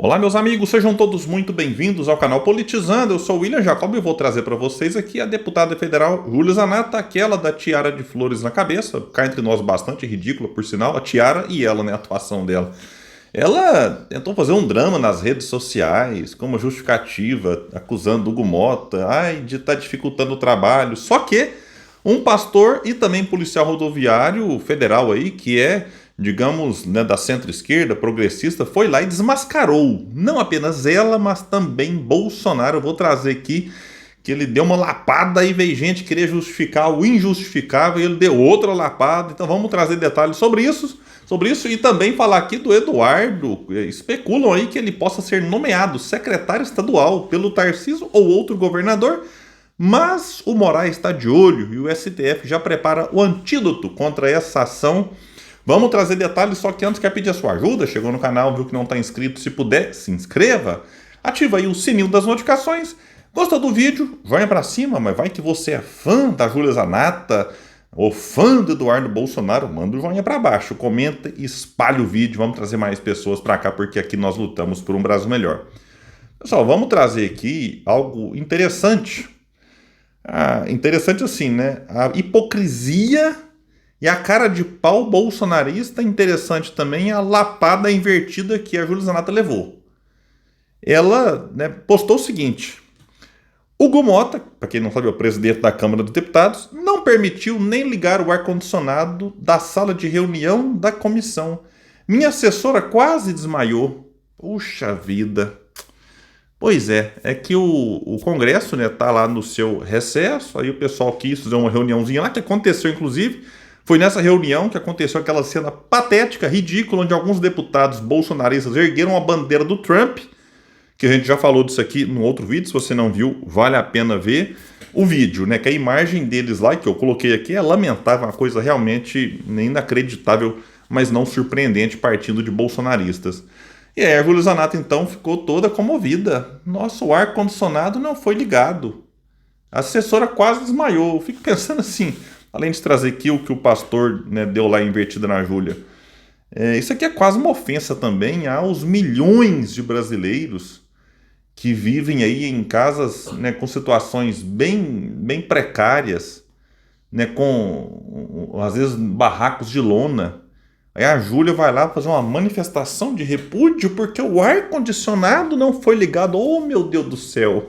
Olá, meus amigos, sejam todos muito bem-vindos ao canal Politizando. Eu sou o William Jacob e vou trazer para vocês aqui a deputada federal Júlia Zanatta, aquela da tiara de flores na cabeça, cá entre nós bastante ridícula, por sinal, a tiara e ela, né, a atuação dela. Ela tentou fazer um drama nas redes sociais, como justificativa, acusando Hugo Mota, de estar dificultando o trabalho. Só que um pastor e também policial rodoviário federal aí, que é, digamos, né, da centro-esquerda, progressista, foi lá e desmascarou, não apenas ela, mas também Bolsonaro. Eu vou trazer aqui que ele deu uma lapada e veio gente querer justificar o injustificável e ele deu outra lapada. Então vamos trazer detalhes sobre isso e também falar aqui do Eduardo. Especulam aí que ele possa ser nomeado secretário estadual pelo Tarcísio ou outro governador, mas o Moraes está de olho e o STF já prepara o antídoto contra essa ação. Vamos trazer detalhes, só que antes quer pedir a sua ajuda. Chegou no canal, viu que não está inscrito, se puder, se inscreva. Ativa aí o sininho das notificações. Gostou do vídeo? Vai para cima, mas vai que você é fã da Júlia Zanatta ou fã do Eduardo Bolsonaro, manda o joinha para baixo, comenta e espalha o vídeo. Vamos trazer mais pessoas para cá, porque aqui nós lutamos por um Brasil melhor. Pessoal, vamos trazer aqui algo interessante. Interessante assim, né? A hipocrisia e a cara de pau bolsonarista. Interessante também a lapada invertida que a Júlia Zanatta levou. Ela, né, postou o seguinte: Hugo Mota, para quem não sabe, é o presidente da Câmara dos Deputados, não permitiu nem ligar o ar-condicionado da sala de reunião da comissão. Minha assessora quase desmaiou. Puxa vida. Pois é que o Congresso, né, tá lá no seu recesso, aí o pessoal quis fazer uma reuniãozinha lá, que aconteceu inclusive. Foi nessa reunião que aconteceu aquela cena patética, ridícula, onde alguns deputados bolsonaristas ergueram a bandeira do Trump, que a gente já falou disso aqui no outro vídeo. Se você não viu, vale a pena ver o vídeo, né? Que a imagem deles lá, que eu coloquei aqui, é lamentável, uma coisa realmente inacreditável, mas não surpreendente, partindo de bolsonaristas. E aí a Júlia Zanatta, então, ficou toda comovida. Nossa, o ar-condicionado não foi ligado. A assessora quase desmaiou. Eu fico pensando assim, além de trazer aqui o que o pastor, né, deu lá invertida na Júlia. Isso aqui é quase uma ofensa também aos milhões de brasileiros que vivem aí em casas, né, com situações bem precárias, né, com, às vezes, barracos de lona. Aí a Júlia vai lá fazer uma manifestação de repúdio porque o ar-condicionado não foi ligado. Oh, meu Deus do céu!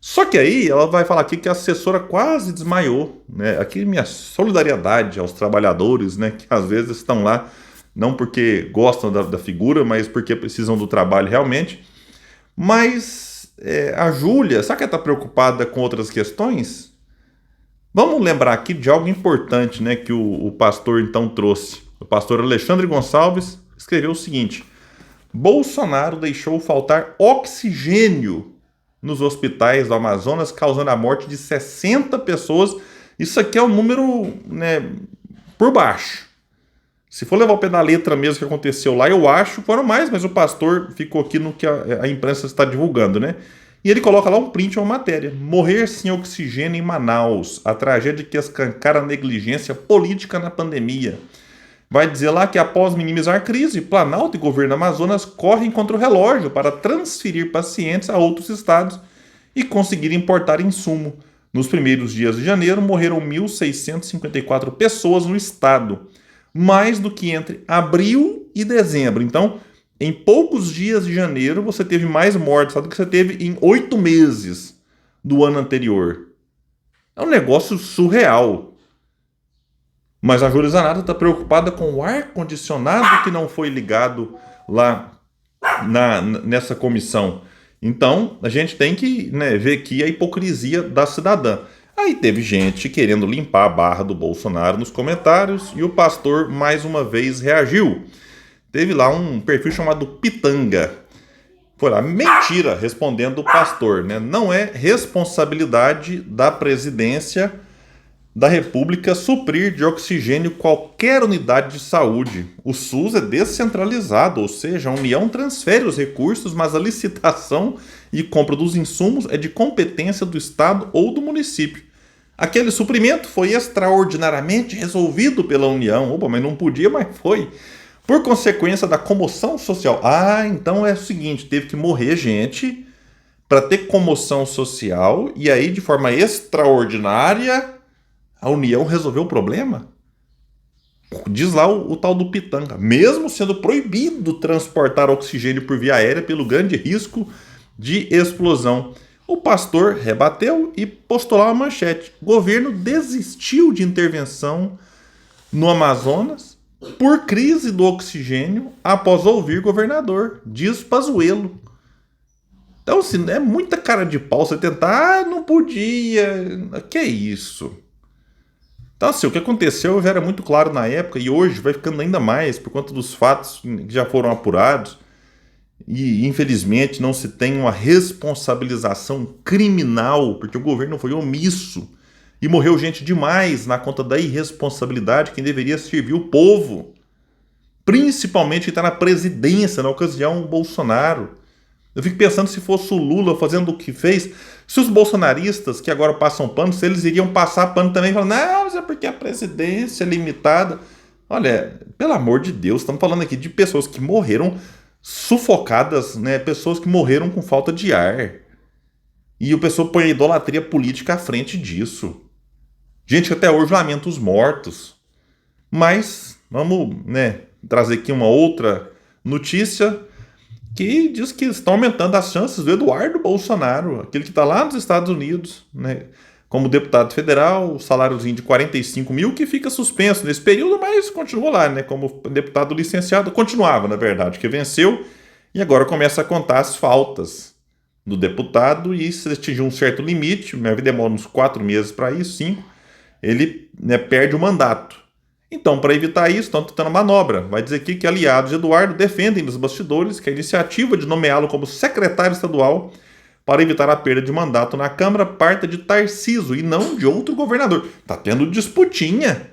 Só que aí ela vai falar aqui que a assessora quase desmaiou, né? Aqui minha solidariedade aos trabalhadores, né, que às vezes estão lá não porque gostam da figura, mas porque precisam do trabalho realmente. Mas a Júlia, será que ela está preocupada com outras questões? Vamos lembrar aqui de algo importante, né, que o pastor então trouxe. O pastor Alexandre Gonçalves escreveu o seguinte: Bolsonaro deixou faltar oxigênio nos hospitais do Amazonas, causando a morte de 60 pessoas. Isso aqui é um número, né, por baixo. Se for levar o pé da letra mesmo que aconteceu lá, eu acho que foram mais, mas o pastor ficou aqui no que a imprensa está divulgando, né? E ele coloca lá um print, uma matéria: morrer sem oxigênio em Manaus, a tragédia que escancara a negligência política na pandemia. Vai dizer lá que após minimizar a crise, Planalto e governo Amazonas correm contra o relógio para transferir pacientes a outros estados e conseguir importar insumo. Nos primeiros dias de janeiro, morreram 1.654 pessoas no estado, mais do que entre abril e dezembro. Então, em poucos dias de janeiro, você teve mais mortes do que você teve em 8 meses do ano anterior. É um negócio surreal. Mas a Júlia Zanatta está preocupada com o ar-condicionado que não foi ligado lá nessa comissão. Então, a gente tem que, né, ver aqui a hipocrisia da cidadã. Aí teve gente querendo limpar a barra do Bolsonaro nos comentários e o pastor, mais uma vez, reagiu. Teve lá um perfil chamado Pitanga. Foi lá, mentira, respondendo o pastor, né? Não é responsabilidade da presidência da República suprir de oxigênio qualquer unidade de saúde. O SUS é descentralizado, ou seja, a União transfere os recursos, mas a licitação e compra dos insumos é de competência do Estado ou do município. Aquele suprimento foi extraordinariamente resolvido pela União. Opa, mas não podia, mas foi. por consequência da comoção social. Ah, então é o seguinte, teve que morrer gente para ter comoção social e aí, de forma extraordinária, a União resolveu o problema? Diz lá o tal do Pitanga. Mesmo sendo proibido transportar oxigênio por via aérea pelo grande risco de explosão. O pastor rebateu e postou lá uma manchete. O governo desistiu de intervenção no Amazonas por crise do oxigênio após ouvir governador, diz Pazuello. Então, assim, é muita cara de pau você tentar, não podia. Que é isso? Então, assim, o que aconteceu já era muito claro na época e hoje vai ficando ainda mais por conta dos fatos que já foram apurados e, infelizmente, não se tem uma responsabilização criminal, porque o governo foi omisso e morreu gente demais na conta da irresponsabilidade quem deveria servir o povo, principalmente quem está na presidência, na ocasião, o Bolsonaro. Eu fico pensando se fosse o Lula fazendo o que fez, se os bolsonaristas que agora passam pano, se eles iriam passar pano também, falando, não, mas é porque a presidência é limitada. Olha, pelo amor de Deus, estamos falando aqui de pessoas que morreram sufocadas, né? Pessoas que morreram com falta de ar. E o pessoal põe a idolatria política à frente disso. Gente que até hoje lamenta os mortos. Mas, vamos, né, trazer aqui uma outra notícia que diz que estão aumentando as chances do Eduardo Bolsonaro, aquele que está lá nos Estados Unidos, né, como deputado federal, saláriozinho de 45 mil, que fica suspenso nesse período, mas continuou lá, né, como deputado licenciado, continuava, na verdade, que venceu, e agora começa a contar as faltas do deputado, e se atingir um certo limite, demora uns 4 meses para isso, 5, ele, né, perde o mandato. Então, para evitar isso, estão tentando manobra. Vai dizer aqui que aliados de Eduardo defendem nos bastidores que a iniciativa de nomeá-lo como secretário estadual para evitar a perda de mandato na Câmara parta de Tarcísio e não de outro governador. Tá tendo disputinha.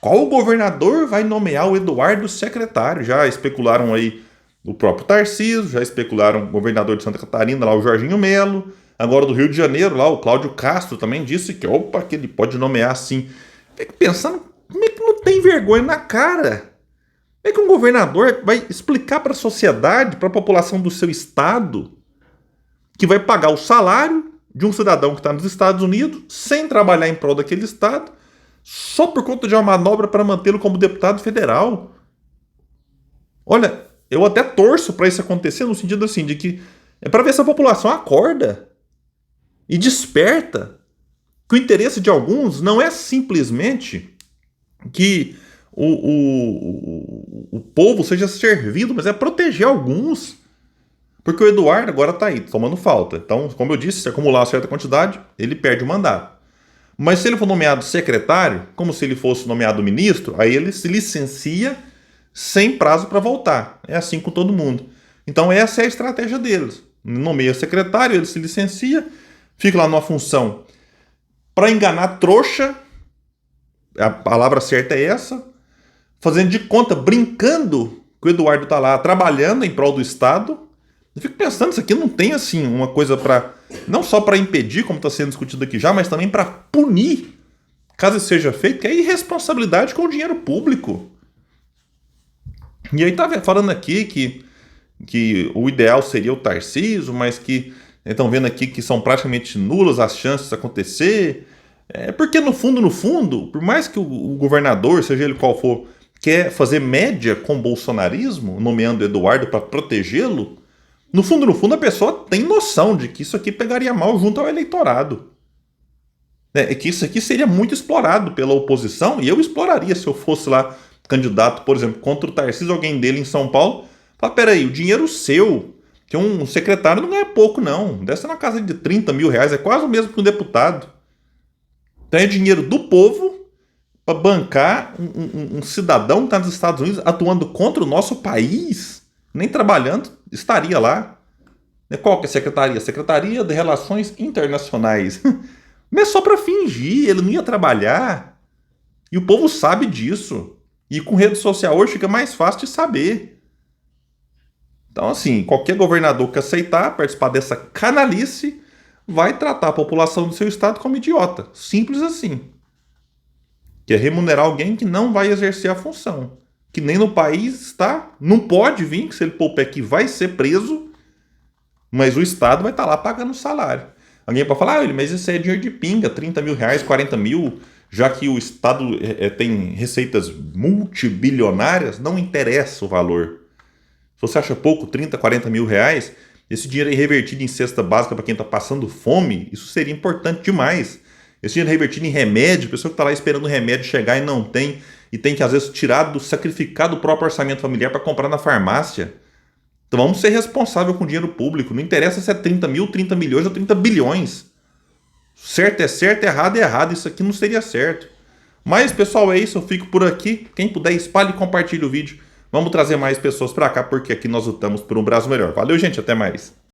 Qual governador vai nomear o Eduardo secretário? Já especularam aí o próprio Tarcísio, já especularam o governador de Santa Catarina, lá o Jorginho Melo. Agora do Rio de Janeiro, lá o Cláudio Castro também disse que, opa, que ele pode nomear assim. Fico pensando, como é que não tem vergonha na cara? Como é que um governador vai explicar para a sociedade, para a população do seu estado, que vai pagar o salário de um cidadão que está nos Estados Unidos, sem trabalhar em prol daquele estado, só por conta de uma manobra para mantê-lo como deputado federal? Olha, eu até torço para isso acontecer no sentido assim, de que é para ver se a população acorda e desperta que o interesse de alguns não é simplesmente que o povo seja servido, mas é proteger alguns. Porque o Eduardo agora está aí, tomando falta. Então, como eu disse, se acumular uma certa quantidade, ele perde o mandato. Mas se ele for nomeado secretário, como se ele fosse nomeado ministro, aí ele se licencia sem prazo para voltar. É assim com todo mundo. Então essa é a estratégia deles. Nomeia secretário, ele se licencia, fica lá numa função para enganar trouxa, a palavra certa é essa, fazendo de conta, brincando que o Eduardo está lá trabalhando em prol do Estado. Eu fico pensando, isso aqui não tem assim uma coisa para, não só para impedir, como está sendo discutido aqui já, mas também para punir, caso isso seja feito, que é irresponsabilidade com o dinheiro público. E aí tá falando aqui que o ideal seria o Tarcísio, mas que estão vendo aqui que são praticamente nulas as chances de acontecer. Porque no fundo, por mais que o governador, seja ele qual for, quer fazer média com o bolsonarismo, nomeando Eduardo para protegê-lo, no fundo a pessoa tem noção de que isso aqui pegaria mal junto ao eleitorado. É que isso aqui seria muito explorado pela oposição, e eu exploraria se eu fosse lá candidato, por exemplo, contra o Tarcísio, alguém dele em São Paulo. Fala, peraí, o dinheiro seu, que um secretário não ganha pouco não, deve ser na casa de 30 mil reais, é quase o mesmo que um deputado. Então é dinheiro do povo para bancar um cidadão que está nos Estados Unidos atuando contra o nosso país, nem trabalhando, estaria lá. Qual que é a secretaria? Secretaria de Relações Internacionais. Mas só para fingir, ele não ia trabalhar. E o povo sabe disso. E com rede social hoje fica mais fácil de saber. Então, assim, qualquer governador que aceitar participar dessa canalice vai tratar a população do seu estado como idiota. Simples assim. Que é remunerar alguém que não vai exercer a função. que nem no país está, não pode vir, que se ele pôr o pé aqui vai ser preso, mas o Estado vai estar lá pagando o salário. Alguém pode falar, mas isso é dinheiro de pinga, 30 mil reais, 40 mil, já que o Estado tem receitas multibilionárias, não interessa o valor. Se você acha pouco, 30, 40 mil reais, esse dinheiro é revertido em cesta básica para quem está passando fome, isso seria importante demais. Esse dinheiro é revertido em remédio, pessoa que está lá esperando o remédio chegar e não tem, e tem que às vezes tirar sacrificar do próprio orçamento familiar para comprar na farmácia. Então vamos ser responsáveis com o dinheiro público. Não interessa se é 30 mil, 30 milhões ou 30 bilhões. Certo é certo, errado é errado. Isso aqui não seria certo. Mas, pessoal, é isso. Eu fico por aqui. Quem puder, espalhe e compartilhe o vídeo. Vamos trazer mais pessoas para cá, porque aqui nós lutamos por um Brasil melhor. Valeu, gente. Até mais.